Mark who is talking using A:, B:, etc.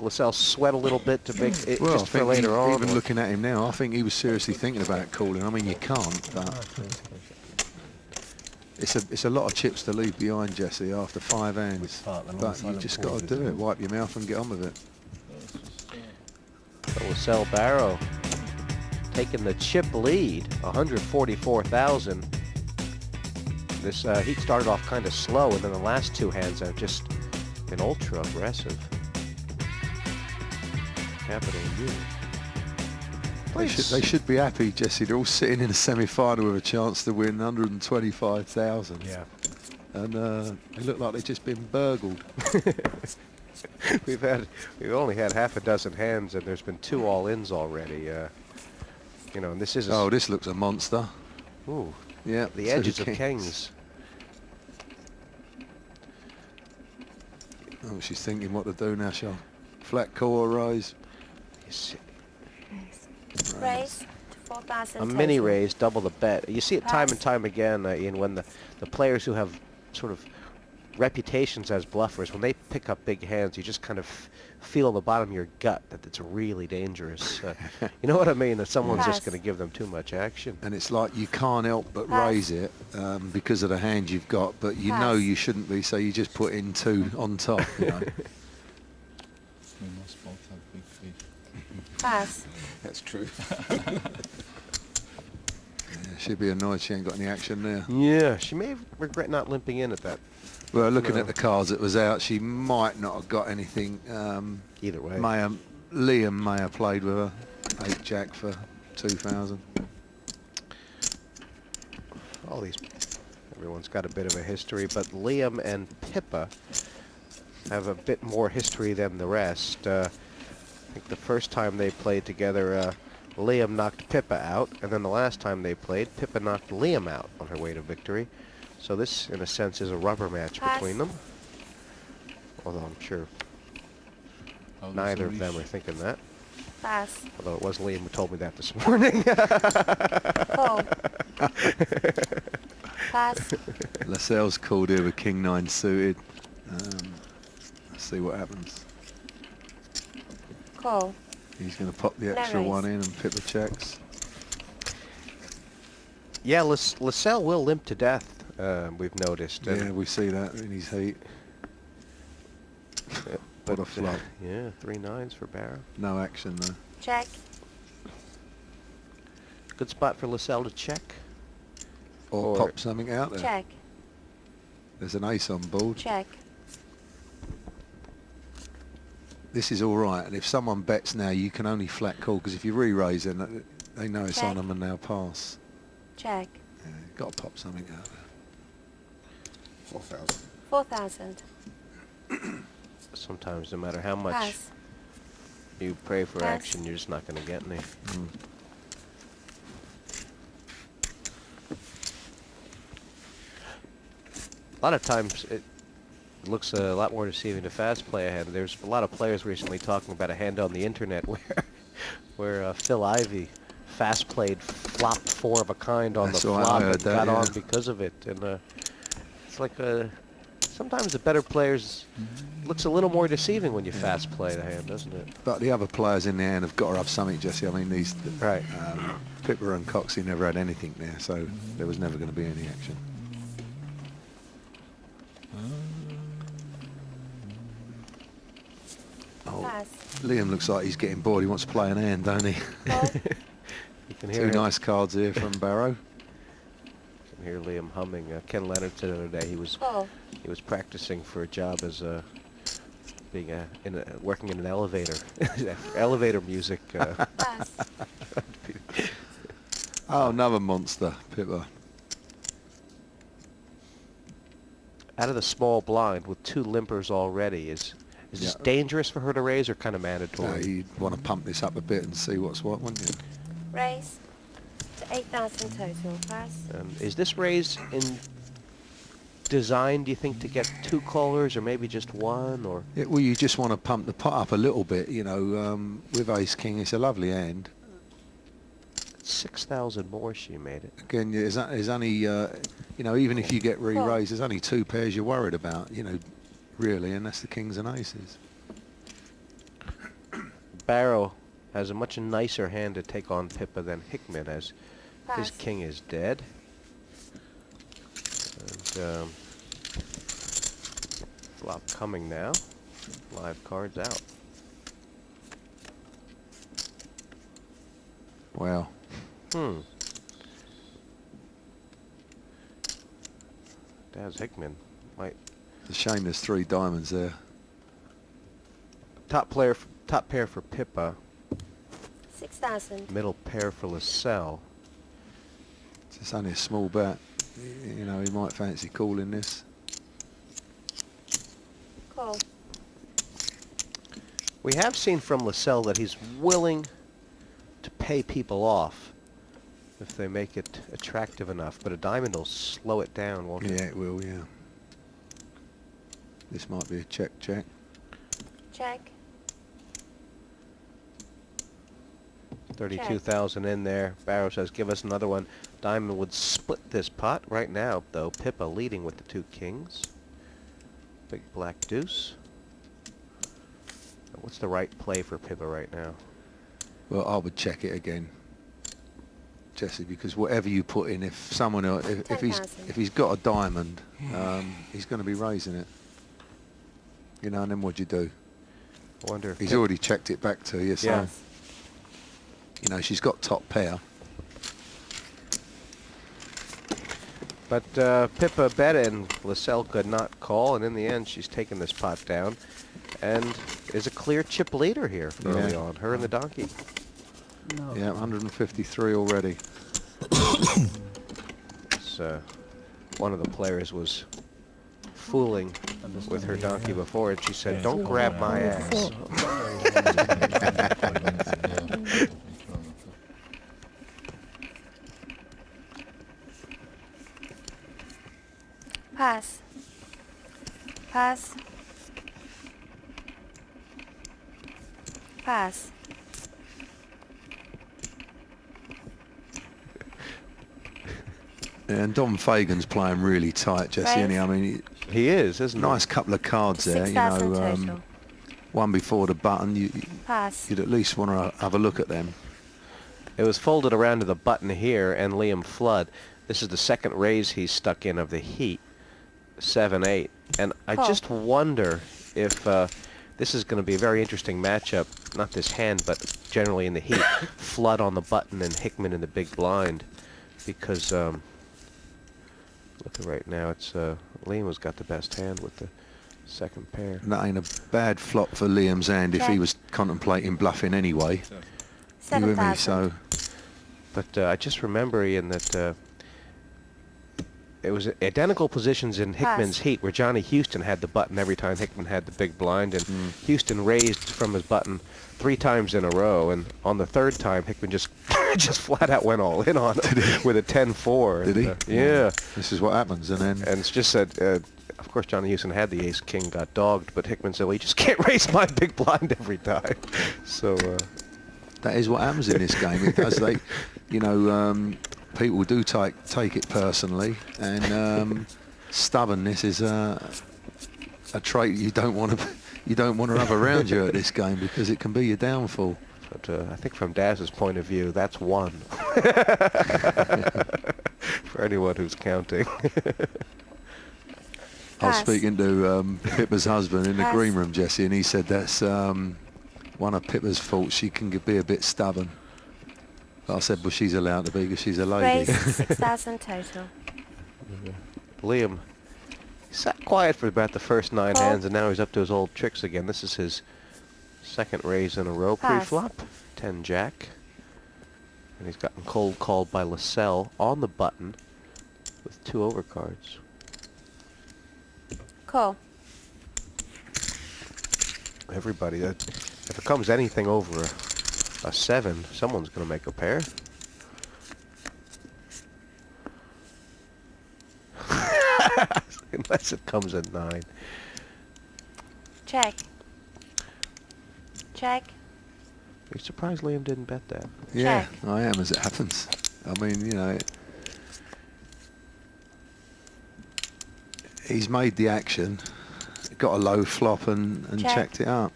A: make Lascelles sweat a little bit to make it
B: Well,
A: just for later on?
B: even looking at him now, I think he was seriously thinking about calling. I mean, you can't, but it's a lot of chips to leave behind, Jesse, after 5 hands. But you just got to do it. Wipe your mouth and get on with it.
A: So Lascelles Barrow taking the chip lead, 144,000. This heat started off kind of slow, and then the last 2 hands have just been ultra aggressive. Capital U.
B: They should be happy, Jesse. They're all sitting in a semi-final with a chance to win 125,000.
A: Yeah.
B: And they look like they've just been burgled.
A: We've only had half a dozen hands, and there's been 2 all-ins already. You know, and this is.
B: Oh, this looks a monster.
A: Ooh.
B: Yeah.
A: The edges of kings.
B: Oh, she's thinking what to do now, shall flat call or raise?
C: Raise to 4,000.
A: A mini raise, double the bet. You see it time and time again, Ian, when the players who have sort of reputations as bluffers, when they pick up big hands, you just kind of feel in the bottom of your gut that it's really dangerous. You know what I mean? That someone's just going to give them too much action.
B: And it's like you can't help but raise it because of the hand you've got, but you know you shouldn't be, so you just put in 2 on top, you know.
C: Pass.
D: That's true.
B: Yeah, she'd be annoyed she ain't got any action there.
A: Yeah, she may regret not limping in at that.
B: Well, looking at the cards that was out, she might not have got anything.
A: Either way.
B: Liam may have played with her. 8-jack for 2,000.
A: Everyone's got a bit of a history, but Liam and Pippa have a bit more history than the rest. I think the first time they played together, Liam knocked Pippa out, and then the last time they played, Pippa knocked Liam out on her way to victory. So this, in a sense, is a rubber match between them. Although I'm sure neither of them are thinking that.
C: Pass.
A: Although it was Liam who told me that this morning.
C: Call. Pass.
B: Lascelles called here with King 9 suited. Let's see what happens.
C: Call.
B: He's going to pop the extra 1 in and Pippa checks.
A: Yeah, Lascelles will limp to death. We've noticed.
B: Yeah, we see that in his heat. What a flop.
A: Yeah, 3 9s for Barrow.
B: No action though.
C: Check.
A: Good spot for Lascelles to check.
B: Or pop something out there.
C: Check.
B: There's an ace on board.
C: Check.
B: This is all right, and if someone bets now, you can only flat call, because if you re-raise, then they know it's on them and they'll pass.
C: Check.
B: Yeah, got to pop something out there.
D: 4,000.
C: 4,000.
A: Sometimes, no matter how much
C: Pass.
A: you pray for
C: Pass.
A: action, you're just not going to get any. A lot of times, it looks a lot more deceiving to fast play a hand. There's a lot of players recently talking about a hand on the internet where Phil Ivey fast played flop 4 of a kind on
B: That's
A: the
B: right, I
A: flop
B: heard
A: and
B: that,
A: got on
B: yeah.
A: because of it. And it's like sometimes the better players looks a little more deceiving when you fast play the hand, doesn't it?
B: But the other players in the hand have got to have something, Jesse. I mean, these
A: Right.
B: Pippa and Coxey never had anything there, so there was never going to be any action. Oh,
C: Pass.
B: Liam looks like he's getting bored. He wants to play an hand, don't he?
C: Call.
A: You can hear
B: 2
A: him.
B: nice cards here from Barrow.
A: You can hear Liam humming. Ken Leonard said the other day he was
C: Call.
A: practicing for a job as working in an elevator. Elevator music.
C: Pass.
B: Oh, another monster, Pippa.
A: Out of the small blind with 2 limpers already, is this dangerous for her to raise or kind of mandatory?
B: You'd want to pump this up a bit and see what's what, wouldn't you?
C: Raise to 8,000 total. Pass.
A: Is this raise designed, do you think, to get 2 callers or maybe just 1? Or
B: Well, you just want to pump the pot up a little bit, you know. With Ace King, it's a lovely hand.
A: 6,000 more she made it.
B: Again, there's only, you know, even if you get re-raised, there's only 2 pairs you're worried about, you know, really, and that's the Kings and Aces.
A: Barrow has a much nicer hand to take on Pippa than Hickman, as his
C: Pass.
A: king is dead. And flop coming now. Live cards out.
B: Wow.
A: Daz Hickman might
B: It's a shame there's 3 diamonds there.
A: top pair for Pippa,
C: 6,000.
A: middle pair for Lascelles.
B: It's only a small bet. You know, he might fancy calling this.
C: Call.
A: We have seen from Lascelles that he's willing to pay people off if they make it attractive enough, but a diamond will slow it down, won't it?
B: Yeah, it will, yeah. This might be a check.
C: Check.
A: Check. 32,000 in there. Barrow says, give us another one. Diamond would split this pot right now, though. Pippa leading with the 2 kings. Big black deuce. What's the right play for Pippa right now?
B: Well, I would check it again, Jesse, because whatever you put in, if someone else, if
C: 10,000.
B: he's got a diamond, he's going to be raising it. You know, and then what'd you do?
A: I wonder if
B: He's already checked it back to you, so
A: Yeah.
C: Pass.
B: you know she's got top pair.
A: But Pippa bet and Lascelles could not call, and in the end she's taken this pot down and is a clear chip leader here early on. Her and the donkey.
B: Yeah, 153 already.
A: So one of the players was fooling with her donkey before, and she said, "Don't grab my ass."
C: Pass. Pass. Pass.
B: And Don Fagan's playing really tight, Jesse.
C: Right.
B: Isn't he? I mean,
A: He is, isn't he?
B: nice couple of cards there. You
C: 6,000
B: know,
C: total.
B: one before the button.
C: Pass.
B: You'd at least want to have a look at them.
A: It was folded around to the button here, and Liam Flood. This is the second raise he's stuck in of the heat, 7-8. And I
C: Call.
A: just wonder if this is going to be a very interesting matchup. Not this hand, but generally in the heat. Flood on the button and Hickman in the big blind, because looking right now, it's Liam has got the best hand with the second pair.
B: And that ain't a bad flop for Liam's hand if he
C: Check.
B: was contemplating bluffing anyway. You with me?
C: 7,000.
B: So
A: But I just remember, Ian, that it was identical positions in Hickman's
C: Pass.
A: heat, where Johnny Houston had the button every time Hickman had the big blind, and Houston raised from his button 3 times in a row, and on the 3rd time Hickman just just flat out went all in on it with a 10-4.
B: Did
A: and,
B: he?
A: Yeah.
B: this is what happens, and then
A: And it's just that, of course, Johnny Houston had the ace-king, got dogged, but Hickman said, well, you just can't raise my big blind every time. So,
B: that is what happens in this game. It does. They, you know, people do take it personally, and stubbornness is a trait you don't want to have around you at this game, because it can be your downfall.
A: but I think from Daz's point of view, that's one. For anyone who's counting.
B: I was
C: Pass.
B: speaking to Pippa's husband in the
C: Pass.
B: green room, Jesse, and he said that's one of Pippa's faults. She can be a bit stubborn. But I said, well, she's allowed to be because she's a lady.
C: Raise 6,000 total.
A: Liam, he sat quiet for about the first 9
C: Call.
A: hands, and now he's up to his old tricks again. This is his second raise in a row
C: Pass.
A: pre-flop. 10 jack. And he's gotten cold called by Lascelles on the button with 2 overcards.
C: Call.
A: Everybody, if it comes anything over a 7, someone's going to make a pair. Unless it comes at 9.
C: Check. Check.
A: You're surprised Liam didn't bet that.
B: Yeah,
C: Check.
B: I am, as it happens. I mean, you know, he's made the action, got a low flop and
C: Check.
B: checked it up.